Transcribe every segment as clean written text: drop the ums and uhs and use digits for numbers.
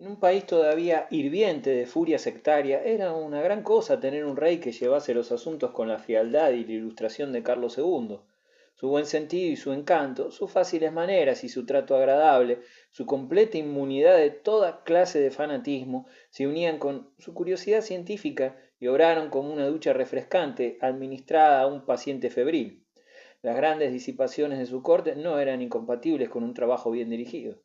En un país todavía hirviente de furia sectaria, era una gran cosa tener un rey que llevase los asuntos con la frialdad y la ilustración de Carlos II. Su buen sentido y su encanto, sus fáciles maneras y su trato agradable, su completa inmunidad de toda clase de fanatismo, se unían con su curiosidad científica y obraron como una ducha refrescante administrada a un paciente febril. Las grandes disipaciones de su corte no eran incompatibles con un trabajo bien dirigido.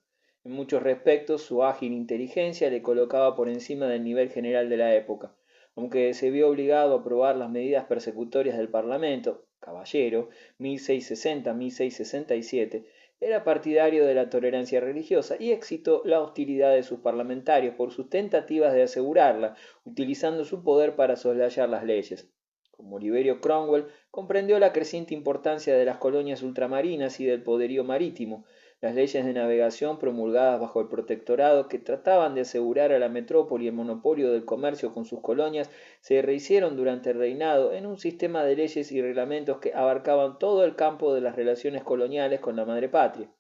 En muchos respectos, su ágil inteligencia le colocaba por encima del nivel general de la época. Aunque se vio obligado a aprobar las medidas persecutorias del Parlamento, Caballero, 1660-1667, era partidario de la tolerancia religiosa y excitó la hostilidad de sus parlamentarios por sus tentativas de asegurarla, utilizando su poder para soslayar las leyes. Como Oliverio Cromwell, comprendió la creciente importancia de las colonias ultramarinas y del poderío marítimo. Las leyes de navegación promulgadas bajo el protectorado, que trataban de asegurar a la metrópoli el monopolio del comercio con sus colonias, se rehicieron durante el reinado en un sistema de leyes y reglamentos que abarcaban todo el campo de las relaciones coloniales con la madre patria.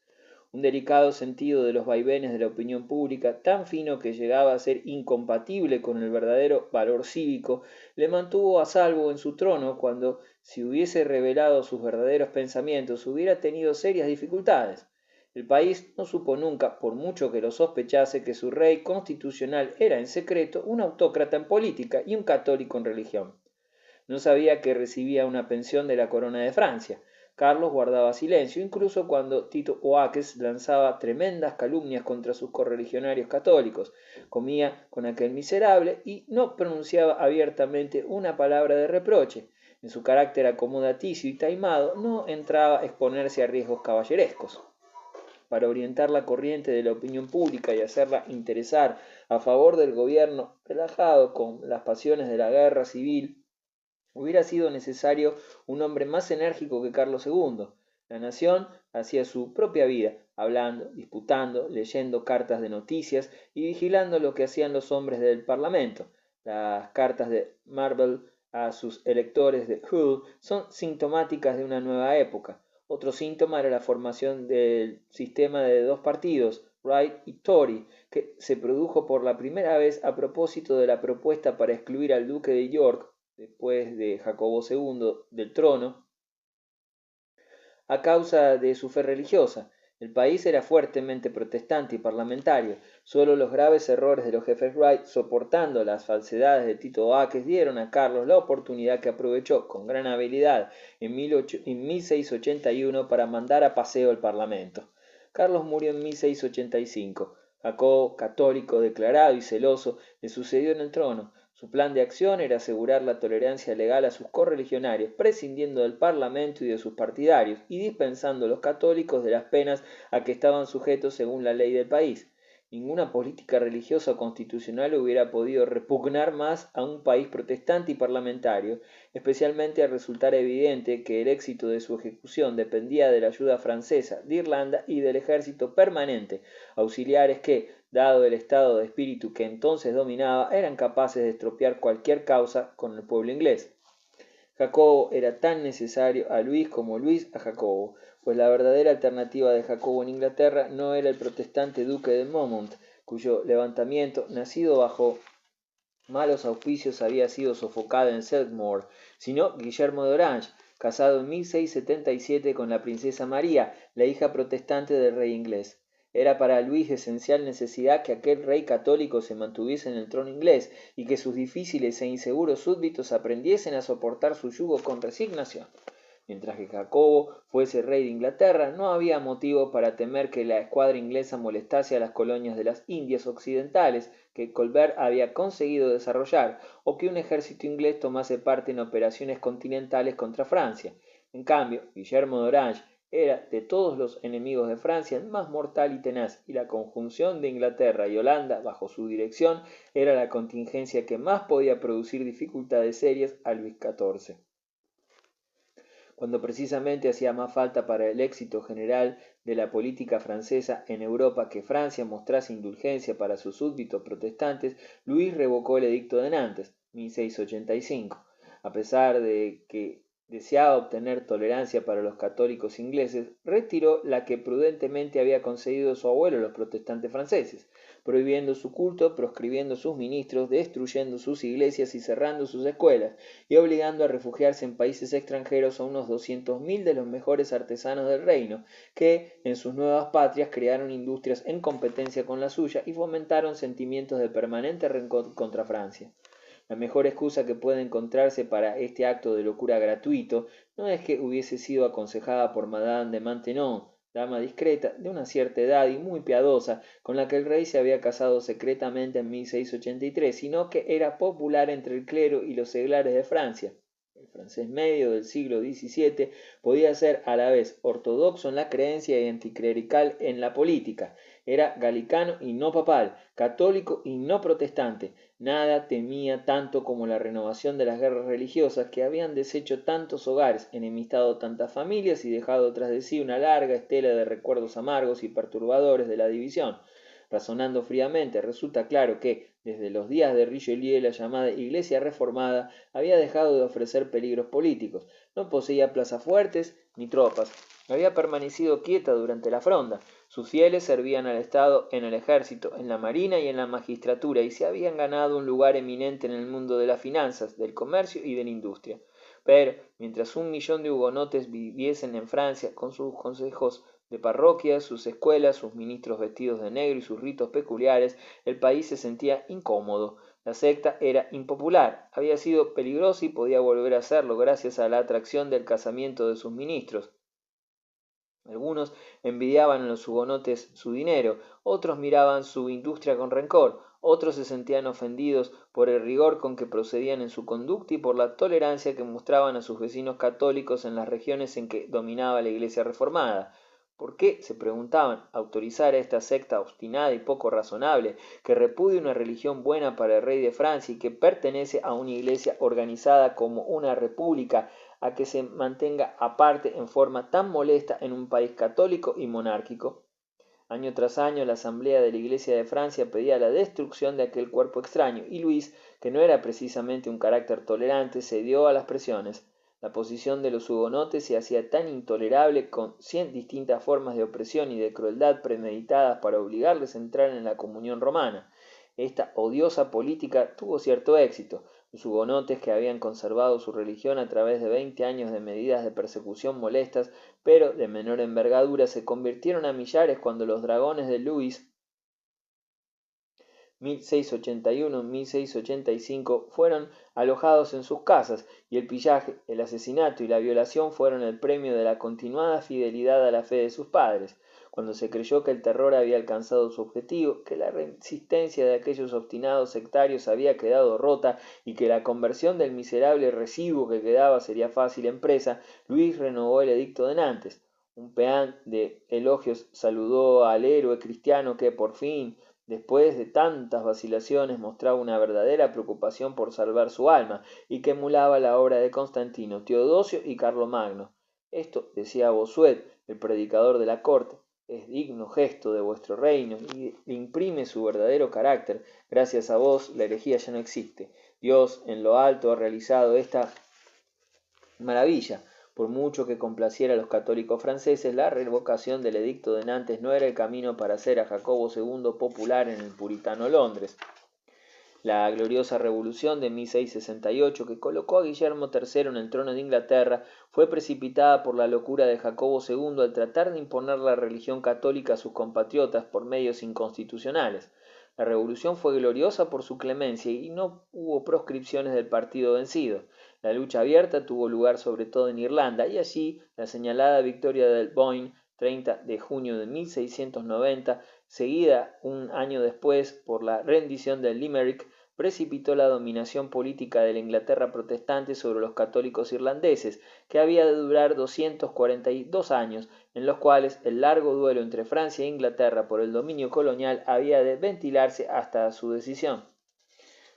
Un delicado sentido de los vaivenes de la opinión pública, tan fino que llegaba a ser incompatible con el verdadero valor cívico, le mantuvo a salvo en su trono cuando, si hubiese revelado sus verdaderos pensamientos, hubiera tenido serias dificultades. El país no supo nunca, por mucho que lo sospechase, que su rey constitucional era en secreto un autócrata en política y un católico en religión. No sabía que recibía una pensión de la corona de Francia. Carlos guardaba silencio, incluso cuando Tito Oaques lanzaba tremendas calumnias contra sus correligionarios católicos. Comía con aquel miserable y no pronunciaba abiertamente una palabra de reproche. En su carácter acomodaticio y taimado no entraba a exponerse a riesgos caballerescos. Para orientar la corriente de la opinión pública y hacerla interesar a favor del gobierno, relajado con las pasiones de la guerra civil, hubiera sido necesario un hombre más enérgico que Carlos II. La nación hacía su propia vida, hablando, disputando, leyendo cartas de noticias y vigilando lo que hacían los hombres del Parlamento. Las cartas de Marble a sus electores de Hull son sintomáticas de una nueva época. Otro síntoma era la formación del sistema de dos partidos, Right y Tory, que se produjo por la primera vez a propósito de la propuesta para excluir al duque de York después de Jacobo II del trono, a causa de su fe religiosa. El país era fuertemente protestante y parlamentario. Solo los graves errores de los jefes Wright, soportando las falsedades de Tito Oaques, dieron a Carlos la oportunidad que aprovechó con gran habilidad en 1681 para mandar a paseo el Parlamento. Carlos murió en 1685. Jacobo, católico declarado y celoso, le sucedió en el trono. Su plan de acción era asegurar la tolerancia legal a sus correligionarios, prescindiendo del Parlamento y de sus partidarios, y dispensando a los católicos de las penas a que estaban sujetos según la ley del país. Ninguna política religiosa o constitucional hubiera podido repugnar más a un país protestante y parlamentario, especialmente al resultar evidente que el éxito de su ejecución dependía de la ayuda francesa, de Irlanda y del ejército permanente, auxiliares que, dado el estado de espíritu que entonces dominaba, eran capaces de estropear cualquier causa con el pueblo inglés. Jacobo era tan necesario a Luis como Luis a Jacobo, pues la verdadera alternativa de Jacobo en Inglaterra no era el protestante duque de Monmouth, cuyo levantamiento, nacido bajo malos auspicios, había sido sofocado en Selkmore, sino Guillermo de Orange, casado en 1677 con la princesa María, la hija protestante del rey inglés. Era para Luis de esencial necesidad que aquel rey católico se mantuviese en el trono inglés y que sus difíciles e inseguros súbditos aprendiesen a soportar su yugo con resignación. Mientras que Jacobo fuese rey de Inglaterra, no había motivo para temer que la escuadra inglesa molestase a las colonias de las Indias Occidentales que Colbert había conseguido desarrollar, o que un ejército inglés tomase parte en operaciones continentales contra Francia. En cambio, Guillermo de Orange era de todos los enemigos de Francia el más mortal y tenaz, y la conjunción de Inglaterra y Holanda bajo su dirección era la contingencia que más podía producir dificultades serias a Luis XIV. Cuando precisamente hacía más falta para el éxito general de la política francesa en Europa que Francia mostrase indulgencia para sus súbditos protestantes, Luis revocó el edicto de Nantes, 1685. A pesar de que deseaba obtener tolerancia para los católicos ingleses, retiró la que prudentemente había concedido su abuelo a los protestantes franceses, prohibiendo su culto, proscribiendo sus ministros, destruyendo sus iglesias y cerrando sus escuelas, y obligando a refugiarse en países extranjeros a unos 200.000 de los mejores artesanos del reino, que en sus nuevas patrias crearon industrias en competencia con la suya y fomentaron sentimientos de permanente rencor contra Francia. La mejor excusa que puede encontrarse para este acto de locura gratuito no es que hubiese sido aconsejada por Madame de Maintenon, dama discreta, de una cierta edad y muy piadosa, con la que el rey se había casado secretamente en 1683, sino que era popular entre el clero y los seglares de Francia. El francés medio del siglo XVII podía ser a la vez ortodoxo en la creencia y anticlerical en la política. Era galicano y no papal, católico y no protestante. Nada temía tanto como la renovación de las guerras religiosas que habían deshecho tantos hogares, enemistado tantas familias y dejado tras de sí una larga estela de recuerdos amargos y perturbadores de la división. Razonando fríamente, resulta claro que, desde los días de Richelieu, la llamada Iglesia Reformada había dejado de ofrecer peligros políticos, no poseía plazas fuertes ni tropas, había permanecido quieta durante la Fronda, sus fieles servían al Estado en el ejército, en la marina y en la magistratura, y se habían ganado un lugar eminente en el mundo de las finanzas, del comercio y de la industria. Pero, mientras 1 millón de hugonotes viviesen en Francia, con sus consejos de parroquia, sus escuelas, sus ministros vestidos de negro y sus ritos peculiares, el país se sentía incómodo. La secta era impopular, había sido peligrosa y podía volver a serlo gracias a la atracción del casamiento de sus ministros. Algunos envidiaban a los hugonotes su dinero, otros miraban su industria con rencor, otros se sentían ofendidos por el rigor con que procedían en su conducta y por la tolerancia que mostraban a sus vecinos católicos en las regiones en que dominaba la Iglesia reformada. ¿Por qué, se preguntaban, autorizar a esta secta obstinada y poco razonable, que repudia una religión buena para el rey de Francia y que pertenece a una iglesia organizada como una república, a que se mantenga aparte en forma tan molesta en un país católico y monárquico? Año tras año la asamblea de la Iglesia de Francia pedía la destrucción de aquel cuerpo extraño, y Luis, que no era precisamente un carácter tolerante, cedió a las presiones. La posición de los hugonotes se hacía tan intolerable, con 100 distintas formas de opresión y de crueldad premeditadas para obligarles a entrar en la comunión romana. Esta odiosa política tuvo cierto éxito. Los hugonotes, que habían conservado su religión a través de 20 años de medidas de persecución molestas, pero de menor envergadura, se convirtieron a millares cuando los dragones de Luis 1681-1685 fueron alojados en sus casas, y el pillaje, el asesinato y la violación fueron el premio de la continuada fidelidad a la fe de sus padres. Cuando se creyó que el terror había alcanzado su objetivo, que la resistencia de aquellos obstinados sectarios había quedado rota y que la conversión del miserable residuo que quedaba sería fácil empresa, Luis renovó el edicto de Nantes. Un peán de elogios saludó al héroe cristiano que, por fin, después de tantas vacilaciones, mostraba una verdadera preocupación por salvar su alma, y que emulaba la obra de Constantino, Teodosio y Carlomagno. Esto, decía Bossuet, el predicador de la corte, es digno gesto de vuestro reino y le imprime su verdadero carácter. Gracias a vos la herejía ya no existe. Dios en lo alto ha realizado esta maravilla. Por mucho que complaciera a los católicos franceses, la revocación del edicto de Nantes no era el camino para hacer a Jacobo II popular en el puritano Londres. La gloriosa revolución de 1668, que colocó a Guillermo III en el trono de Inglaterra, fue precipitada por la locura de Jacobo II al tratar de imponer la religión católica a sus compatriotas por medios inconstitucionales. La revolución fue gloriosa por su clemencia y no hubo proscripciones del partido vencido. La lucha abierta tuvo lugar sobre todo en Irlanda, y allí la señalada victoria del Boyne, 30 de junio de 1690, seguida un año después por la rendición de Limerick, precipitó la dominación política de la Inglaterra protestante sobre los católicos irlandeses, que había de durar 242 años, en los cuales el largo duelo entre Francia e Inglaterra por el dominio colonial había de ventilarse hasta su decisión.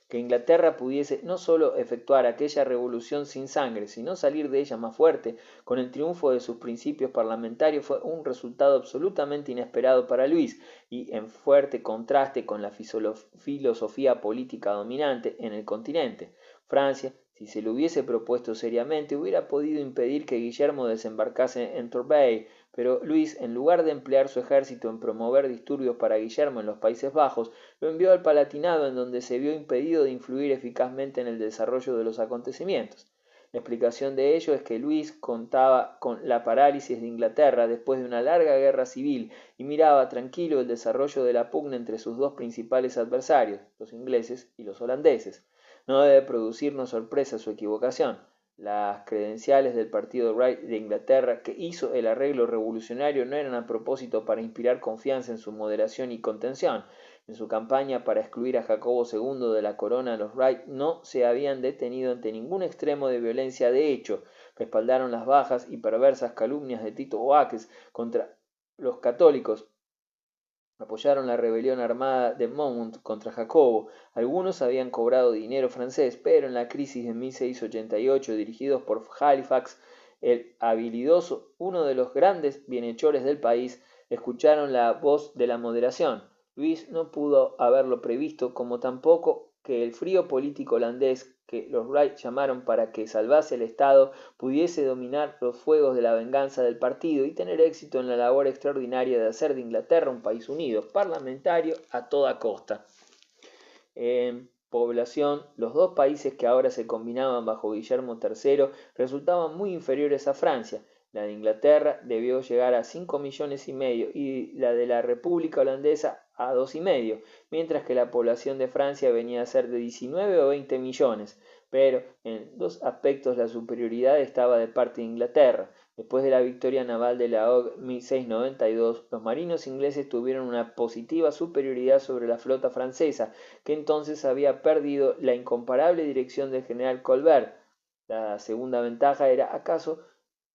Que Inglaterra pudiese no sólo efectuar aquella revolución sin sangre, sino salir de ella más fuerte, con el triunfo de sus principios parlamentarios, fue un resultado absolutamente inesperado para Luis, y en fuerte contraste con la filosofía política dominante en el continente. Francia, Si se lo hubiese propuesto seriamente, hubiera podido impedir que Guillermo desembarcase en Torbay, pero Luis, en lugar de emplear su ejército en promover disturbios para Guillermo en los Países Bajos, lo envió al Palatinado, en donde se vio impedido de influir eficazmente en el desarrollo de los acontecimientos. La explicación de ello es que Luis contaba con la parálisis de Inglaterra después de una larga guerra civil y miraba tranquilo el desarrollo de la pugna entre sus dos principales adversarios, los ingleses y los holandeses. No debe producirnos sorpresa su equivocación. Las credenciales del partido Wright de Inglaterra, que hizo el arreglo revolucionario, no eran a propósito para inspirar confianza en su moderación y contención. En su campaña para excluir a Jacobo II de la corona, los Wright no se habían detenido ante ningún extremo de violencia. De hecho, respaldaron las bajas y perversas calumnias de Tito Oakes contra los católicos. Apoyaron la rebelión armada de Monmouth contra Jacobo. Algunos habían cobrado dinero francés, pero en la crisis de 1688, dirigidos por Halifax, el habilidoso, uno de los grandes bienhechores del país, escucharon la voz de la moderación. Luis no pudo haberlo previsto, como tampoco que el frío político holandés que los Wright llamaron para que salvase el Estado pudiese dominar los fuegos de la venganza del partido y tener éxito en la labor extraordinaria de hacer de Inglaterra un país unido, parlamentario a toda costa. En población, los dos países que ahora se combinaban bajo Guillermo III resultaban muy inferiores a Francia. La de Inglaterra debió llegar a 5,5 millones y la de la República Holandesa a 2,5 millones, mientras que la población de Francia venía a ser de 19 o 20 millones. Pero en dos aspectos la superioridad estaba de parte de Inglaterra. Después de la victoria naval de la Hogue 1692, los marinos ingleses tuvieron una positiva superioridad sobre la flota francesa, que entonces había perdido la incomparable dirección del general Colbert. La segunda ventaja era, acaso,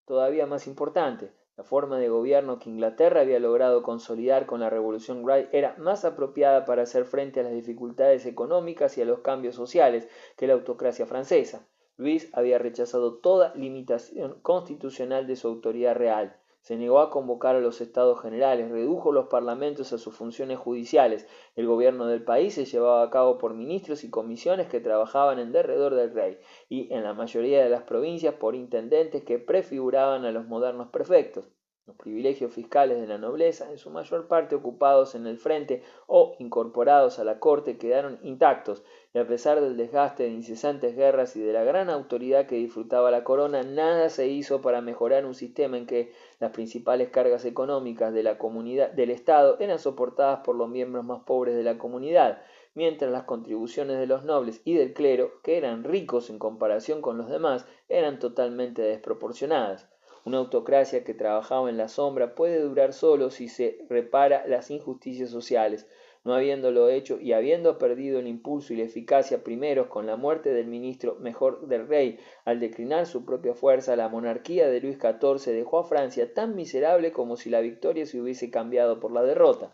todavía más importante. La forma de gobierno que Inglaterra había logrado consolidar con la Revolución Wright era más apropiada para hacer frente a las dificultades económicas y a los cambios sociales que la autocracia francesa. Luis había rechazado toda limitación constitucional de su autoridad real. Se negó a convocar a los Estados Generales, redujo los parlamentos a sus funciones judiciales. El gobierno del país se llevaba a cabo por ministros y comisiones que trabajaban en derredor del rey, y en la mayoría de las provincias por intendentes que prefiguraban a los modernos prefectos. Los privilegios fiscales de la nobleza, en su mayor parte ocupados en el frente o incorporados a la corte, quedaron intactos, y a pesar del desgaste de incesantes guerras y de la gran autoridad que disfrutaba la corona, nada se hizo para mejorar un sistema en que las principales cargas económicas de la comunidad del Estado eran soportadas por los miembros más pobres de la comunidad, mientras las contribuciones de los nobles y del clero, que eran ricos en comparación con los demás, eran totalmente desproporcionadas. Una autocracia que trabajaba en la sombra puede durar solo si se repara las injusticias sociales. No habiéndolo hecho y habiendo perdido el impulso y la eficacia primeros con la muerte del ministro mejor del rey, al declinar su propia fuerza, la monarquía de Luis XIV dejó a Francia tan miserable como si la victoria se hubiese cambiado por la derrota.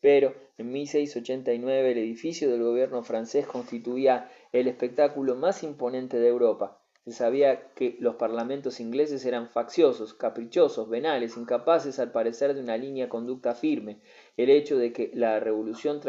Pero en 1689 el edificio del gobierno francés constituía el espectáculo más imponente de Europa. Se sabía que los parlamentos ingleses eran facciosos, caprichosos, venales, incapaces al parecer de una línea conducta firme. El hecho de que la revolución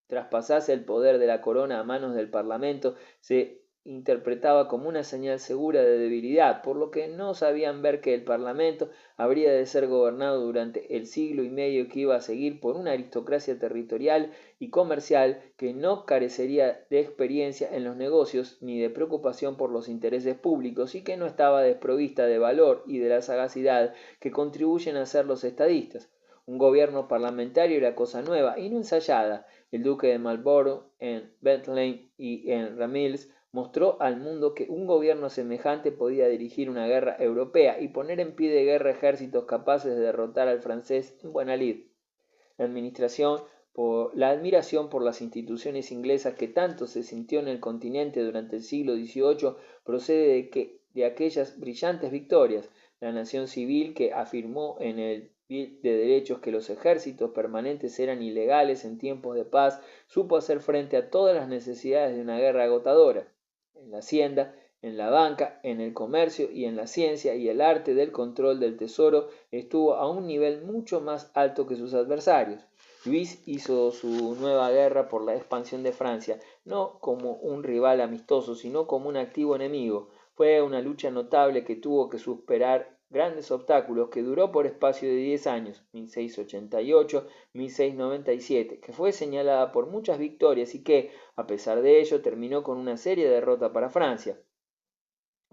traspasase el poder de la corona a manos del parlamento se interpretaba como una señal segura de debilidad, por lo que no sabían ver que el parlamento habría de ser gobernado durante el siglo y medio que iba a seguir por una aristocracia territorial y comercial que no carecería de experiencia en los negocios ni de preocupación por los intereses públicos y que no estaba desprovista de valor y de la sagacidad que contribuyen a ser los estadistas. Un gobierno parlamentario era cosa nueva y no ensayada. El duque de Marlborough en Bethlehem y en Ramillies mostró al mundo que un gobierno semejante podía dirigir una guerra europea y poner en pie de guerra ejércitos capaces de derrotar al francés en buena lid. La admiración por las instituciones inglesas que tanto se sintió en el continente durante el siglo XVIII procede de aquellas brillantes victorias. La nación civil que afirmó en el Bill de Derechos que los ejércitos permanentes eran ilegales en tiempos de paz, supo hacer frente a todas las necesidades de una guerra agotadora. En la hacienda, en la banca, en el comercio y en la ciencia y el arte del control del tesoro estuvo a un nivel mucho más alto que sus adversarios. Luis hizo su nueva guerra por la expansión de Francia, no como un rival amistoso, sino como un activo enemigo. Fue una lucha notable que tuvo que superar grandes obstáculos que duró por espacio de 10 años, 1688-1697, que fue señalada por muchas victorias y que, a pesar de ello, terminó con una seria derrota para Francia.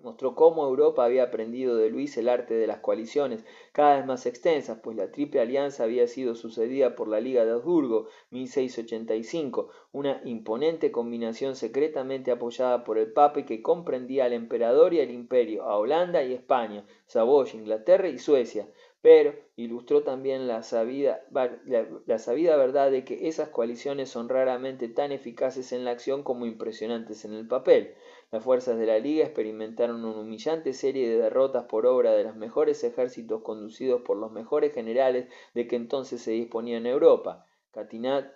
Mostró cómo Europa había aprendido de Luis el arte de las coaliciones, cada vez más extensas, pues la Triple Alianza había sido sucedida por la Liga de Augsburgo, 1685, una imponente combinación secretamente apoyada por el Papa y que comprendía al emperador y al imperio, a Holanda y España, Saboya, Inglaterra y Suecia, pero ilustró también la sabida verdad de que esas coaliciones son raramente tan eficaces en la acción como impresionantes en el papel. Las fuerzas de la Liga experimentaron una humillante serie de derrotas por obra de los mejores ejércitos conducidos por los mejores generales de que entonces se disponía en Europa. Catinat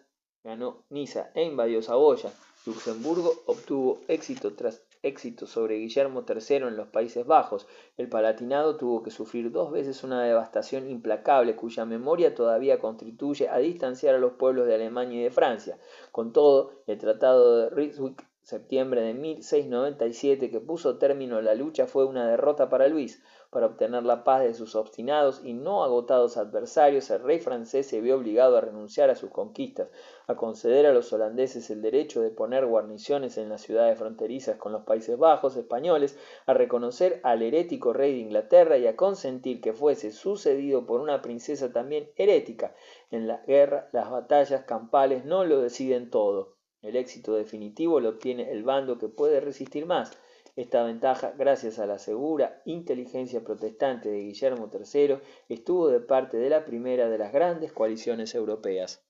ganó Niza e invadió Saboya. Luxemburgo obtuvo éxito tras éxito sobre Guillermo III en los Países Bajos. El Palatinado tuvo que sufrir 2 veces una devastación implacable cuya memoria todavía contribuye a distanciar a los pueblos de Alemania y de Francia. Con todo, el Tratado de Ryswick, septiembre de 1697, que puso término a la lucha, fue una derrota para Luis. Para obtener la paz de sus obstinados y no agotados adversarios, el rey francés se vio obligado a renunciar a sus conquistas, a conceder a los holandeses el derecho de poner guarniciones en las ciudades fronterizas con los Países Bajos españoles, a reconocer al herético rey de Inglaterra y a consentir que fuese sucedido por una princesa también herética. En la guerra, las batallas campales no lo deciden todo. El éxito definitivo lo obtiene el bando que puede resistir más. Esta ventaja, gracias a la segura inteligencia protestante de Guillermo III, estuvo de parte de la primera de las grandes coaliciones europeas.